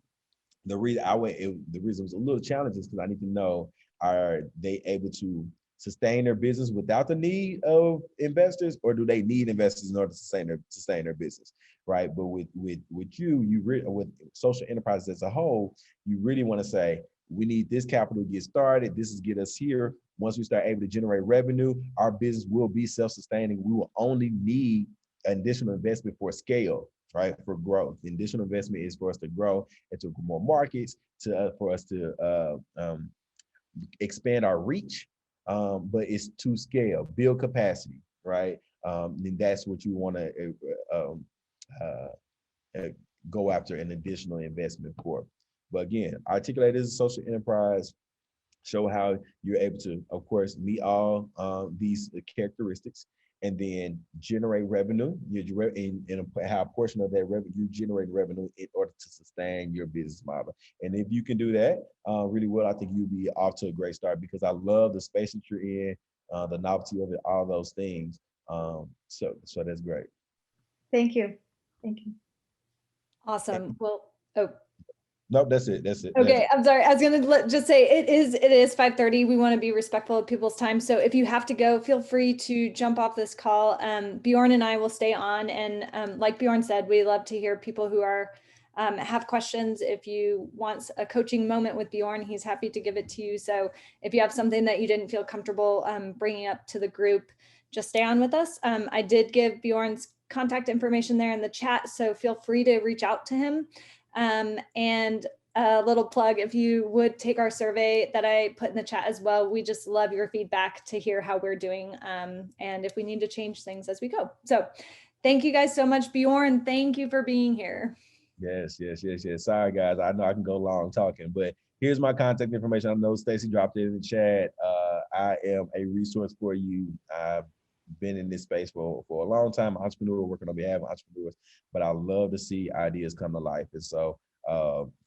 The reason it was a little challenging is because I need to know, are they able to sustain their business without the need of investors, or do they need investors in order to sustain their business, right? But with with social enterprises as a whole, you really want to say, we need this capital to get started. This is get us here. Once we start able to generate revenue, our business will be self-sustaining. We will only need additional investment for scale, right? For growth. The additional investment is for us to grow into more markets, for us to expand our reach, but it's to scale, build capacity, right? And that's what you want to go after an additional investment for. But again, articulate as a social enterprise, show how you're able to, of course, meet all these characteristics, and then generate revenue. And have a portion of that revenue, you generate revenue in order to sustain your business model. And if you can do that really well, I think you'll be off to a great start, because I love the space that you're in, the novelty of it, all those things. So that's great. Thank you. Thank you. Awesome. Well, oh. Nope, that's it. That's it. Okay, I'm sorry. I was gonna just say it is 5:30. We want to be respectful of people's time. So if you have to go, feel free to jump off this call. Bjorn and I will stay on, and like Bjorn said, we love to hear people who are have questions. If you want a coaching moment with Bjorn, he's happy to give it to you. So if you have something that you didn't feel comfortable bringing up to the group, just stay on with us. I did give Bjorn's contact information there in the chat, so feel free to reach out to him. And a little plug, if you would take our survey that I put in the chat as well, we just love your feedback to hear how we're doing, and if we need to change things as we go. So thank you guys so much. Bjorn, thank you for being here. Yes. Sorry, guys. I know I can go long talking, but here's my contact information. I know Stacy dropped it in the chat. I am a resource for you. I've been in this space for a long time, entrepreneur, working on behalf of entrepreneurs, but I love to see ideas come to life. And so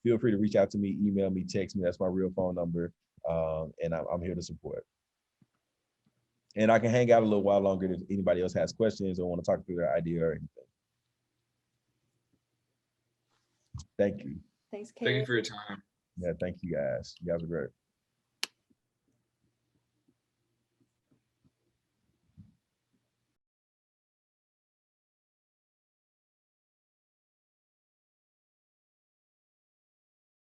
feel free to reach out to me, email me, text me. That's my real phone number. And I'm here to support. And I can hang out a little while longer if anybody else has questions or want to talk through their idea or anything. Thank you. Thanks, Kate. Thank you for your time. Yeah, thank you guys. You guys are great.